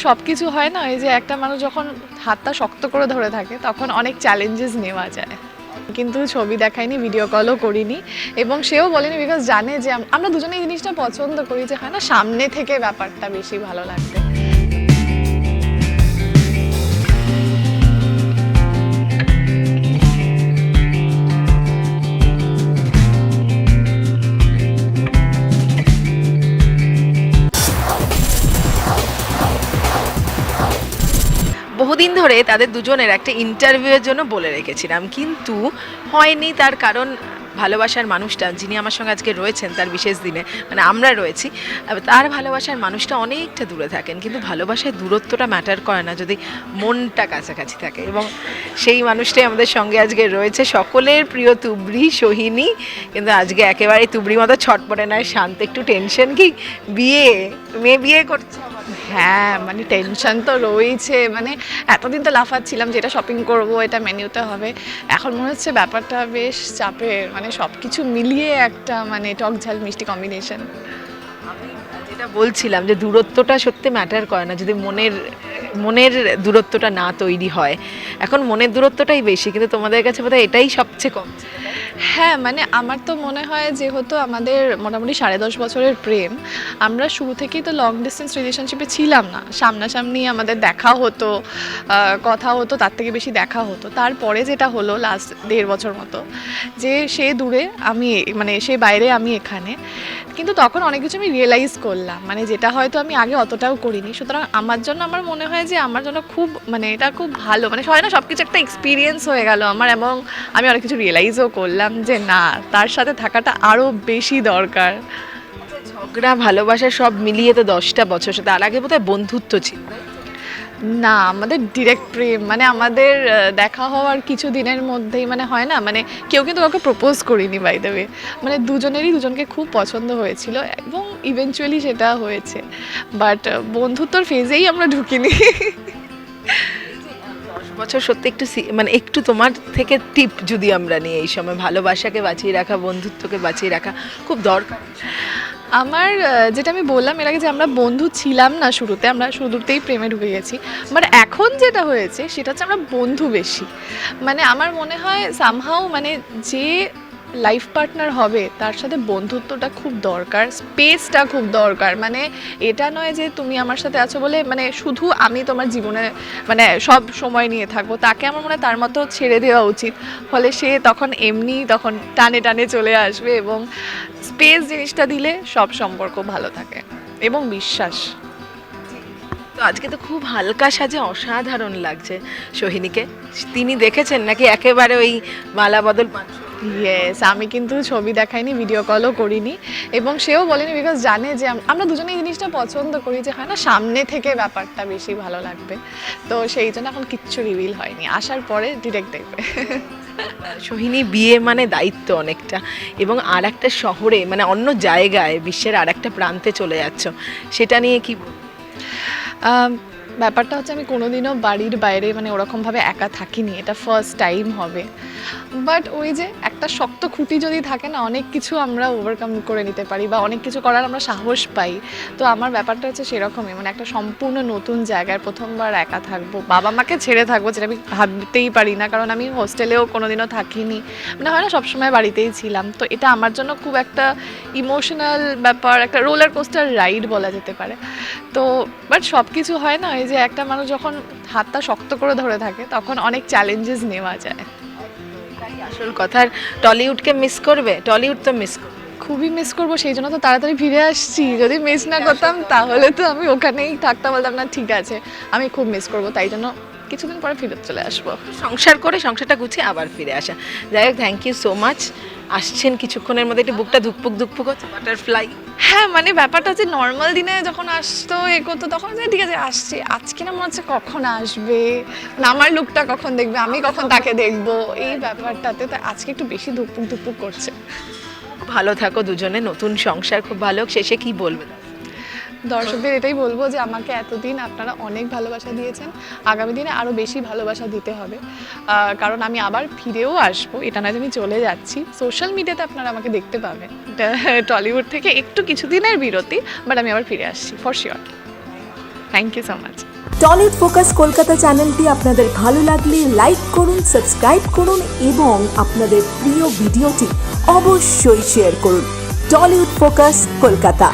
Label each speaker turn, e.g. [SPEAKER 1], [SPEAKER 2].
[SPEAKER 1] সব কিছু হয় না, এই যে একটা মানুষ যখন হাতটা শক্ত করে ধরে থাকে তখন অনেক চ্যালেঞ্জেস নেওয়া যায়। কিন্তু ছবি দেখাইনি, ভিডিও কলও করিনি এবং সেও বলেনি, বিকজ জানে যে আমরা দুজনে এই জিনিসটা পছন্দ করি, যে হয় না সামনে থেকে ব্যাপারটা বেশি ভালো লাগবে।
[SPEAKER 2] বহুদিন ধরে তাদের দুজনের একটা ইন্টারভিউয়ের জন্য বলে রেখেছিলাম, কিন্তু হয়নি। তার কারণ ভালোবাসার মানুষটা যিনি আমার সঙ্গে আজকে রয়েছেন তার বিশেষ দিনে, মানে আমরা রয়েছি, তার ভালোবাসার মানুষটা অনেকটা দূরে থাকেন। কিন্তু ভালোবাসায় দূরত্বটা ম্যাটার করে না যদি মনটা কাছাকাছি থাকে, এবং সেই মানুষটাই আমাদের সঙ্গে আজকে রয়েছে, সকলের প্রিয় তুবড়ি সোহিনী। কিন্তু আজকে একেবারে তুবড়ি মতো ছটপটে নয়, শান্ত, একটু টেনশন। কি বিয়ে, মেয়ে বিয়ে করছে?
[SPEAKER 1] হ্যাঁ, মানে টেনশন তো রয়েছে। মানে এতদিন তো লাফাচ্ছিলাম যেটা শপিং করব, এটা মেনুতে হবে। এখন মনে হচ্ছে ব্যাপারটা বেশ চাপের, মানে সব কিছু মিলিয়ে একটা মানে টক ঝাল মিষ্টি কম্বিনেশন।
[SPEAKER 2] আমি যেটা বলছিলাম যে দূরত্বটা সত্যি ম্যাটার করে না যদি মনের মনের দূরত্বটা না তৈরি হয়। এখন মনের দূরত্বটাই বেশি, কিন্তু তোমাদের কাছে বোধহয় এটাই সবচেয়ে কম।
[SPEAKER 1] হ্যাঁ, মানে আমার তো মনে হয় যেহেতু আমাদের মোটামুটি 10.5 বছরের প্রেম, আমরা শুরু থেকেই তো লং ডিস্টেন্স রিলেশনশিপে ছিলাম না। সামনাসামনি আমাদের দেখা হতো, কথা হতো, তার থেকে বেশি দেখা হতো। তারপরে যেটা হলো লাস্ট 1.5 বছর মতো, যে সে দূরে, আমি মানে সে বাইরে, আমি এখানে। কিন্তু তখন অনেক কিছু আমি রিয়েলাইজ করলাম, মানে যেটা হয়তো আমি আগে অতটাও করিনি। সুতরাং আমার জন্য আমার মনে হয় যে আমার জন্য খুব, মানে এটা খুব ভালো, মানে হয় না সব কিছু একটা এক্সপিরিয়েন্স হয়ে গেল আমার, এবং আমি অনেক কিছু রিয়েলাইজও করলাম যে না, তার সাথে থাকাটা আরও বেশি দরকার।
[SPEAKER 2] ঝগড়া, ভালোবাসা সব মিলিয়ে তো 10টা বছর, তার আগে বোধহয় বন্ধুত্ব ছিল।
[SPEAKER 1] না, আমাদের ডিরেক্ট প্রেম, মানে আমাদের দেখা হওয়ার কিছু দিনের মধ্যেই, মানে হয় না, মানে কেউ কিন্তু কাউকে প্রপোজ করিনি বাই দ্য ওয়ে, মানে দুজনেরই দুজনকে খুব পছন্দ হয়েছিল এবং ইভেনচুয়ালি সেটা হয়েছে। বাট বন্ধুত্বর ফেজেই আমরা ঢুকিনি।
[SPEAKER 2] 10 বছর সত্যি একটু মানে একটু তোমার থেকে টিপ যদি আমরা নিই, এই সময় ভালোবাসাকে বাঁচিয়ে রাখা, বন্ধুত্বকে বাঁচিয়ে রাখা খুব দরকার।
[SPEAKER 1] আমার যেটা আমি বললাম এর আগে, যে আমরা বন্ধু ছিলাম না শুরুতে, আমরা শুরুতেই প্রেমে ঢুকে গেছি। বাট এখন যেটা হয়েছে সেটা হচ্ছে আমরা বন্ধু বেশি। মানে আমার মনে হয় সামহাউ, মানে যে লাইফ পার্টনার হবে তার সাথে বন্ধুত্বটা খুব দরকার, স্পেসটা খুব দরকার। মানে এটা নয় যে তুমি আমার সাথে আছো বলে মানে শুধু আমি তোমার জীবনে মানে সব সময় নিয়ে থাকবো, তাকে আমার মনে হয় তার মতো ছেড়ে দেওয়া উচিত। ফলে সে তখন এমনি তখন টানে টানে চলে আসবে, এবং স্পেস জিনিসটা দিলে সব সম্পর্ক ভালো থাকে, এবং বিশ্বাস।
[SPEAKER 2] তো আজকে তো খুব হালকা সাজে অসাধারণ লাগছে সোহিনীকে। তিনি দেখেছেন নাকি একেবারে ওই মালা বদল?
[SPEAKER 1] ইয়েস, আমি কিন্তু ছবি দেখাইনি, ভিডিও কলও করিনি এবং সেও বলেনি, বিকজ জানে যে আমরা দুজনে এই জিনিসটা পছন্দ করি, যে হয় না সামনে থেকে ব্যাপারটা বেশি ভালো লাগবে। তো সেই জন্য এখন কিচ্ছু রিভিল হয়নি, আসার পরে ডিরেক্ট দেখবে।
[SPEAKER 2] সোহিনী, বিয়ে মানে দায়িত্ব অনেকটা, এবং আর একটা শহরে, মানে অন্য জায়গায়, বিশ্বের আর একটা প্রান্তে চলে যাচ্ছ, সেটা নিয়ে কি?
[SPEAKER 1] ব্যাপারটা হচ্ছে আমি কোনোদিনও বাড়ির বাইরে মানে ওরকমভাবে একা থাকিনি, এটা ফার্স্ট টাইম হবে। বাট ওই যে একটা শক্ত খুঁটি যদি থাকে না, অনেক কিছু আমরা ওভারকাম করে নিতে পারি বা অনেক কিছু করার আমরা সাহস পাই। তো আমার ব্যাপারটা হচ্ছে সেরকমই, মানে একটা সম্পূর্ণ নতুন জায়গায় প্রথমবার একা থাকবো, বাবা মাকে ছেড়ে থাকবো, যেটা আমি ভাবতেই পারি না, কারণ আমি হোস্টেলেও কোনোদিনও থাকিনি, মানে হয় না সবসময় বাড়িতেই ছিলাম। তো এটা আমার জন্য খুব একটা ইমোশনাল ব্যাপার, একটা রোলার কোস্টার রাইড বলা যেতে পারে। তো বাট সব কিছু হয় না, এই যে একটা মানুষ যখন হাতটা শক্ত করে ধরে থাকে তখন অনেক চ্যালেঞ্জেস নেওয়া যায়।
[SPEAKER 2] আসল কথা। টলিউডকে মিস করবে? টলিউড তো মিস করবে,
[SPEAKER 1] খুবই মিস করবো, সেই জন্য তো তাড়াতাড়ি ফিরে আসছি। যদি মিস না করতাম তাহলে তো আমি ওখানেই থাকতাম, বলতাম না ঠিক আছে, আমি খুব মিস করবো, তাই জন্য কিছুদিন পরে ফিরত চলে আসবো।
[SPEAKER 2] সংসার করে সংসারটা গুছিয়ে আবার ফিরে আসা। যাই হোক, থ্যাংক ইউ সো মাচ। আসছেন কিছুক্ষণের মধ্যে, একটু বুকটা ধুকপুক ধুকপুক হচ্ছে, বাটারফ্লাই।
[SPEAKER 1] হ্যাঁ, মানে ব্যাপারটা হচ্ছে নর্মাল দিনে যখন আসতো এ করতো তখন ঠিক আছে আসছে, আজকে না মনে হচ্ছে কখন আসবে, মানে আমার লুকটা কখন দেখবে, আমি কখন তাকে দেখবো, এই ব্যাপারটাতে তো আজকে একটু বেশি ধুকপুক ধুকপুক করছে।
[SPEAKER 2] ভালো থাকো দুজনে, নতুন সংসার খুব ভালো। শেষে কি বলবে?
[SPEAKER 1] দর্শকদের এটাই বলবো যে আমাকে এতদিন আপনারা অনেক ভালোবাসা দিয়েছেন, আগামী দিনে আরও বেশি ভালোবাসা দিতে হবে, কারণ আমি আবার ফিরেও আসবো, এটা না যে আমি চলে যাচ্ছি। সোশ্যাল মিডিয়াতে আপনারা আমাকে দেখতে পাবেন, টলিউড থেকে একটু কিছুদিনের বিরতি, বাট আমি আবার ফিরে আসছি for sure. Thank you so much.
[SPEAKER 3] Tollywood focus Kolkata চ্যানেলটি আপনাদের ভালো লাগলে লাইক করুন, সাবস্ক্রাইব করুন এবং আপনাদের প্রিয় ভিডিওটি অবশ্যই শেয়ার করুন। Tollywood focus Kolkata.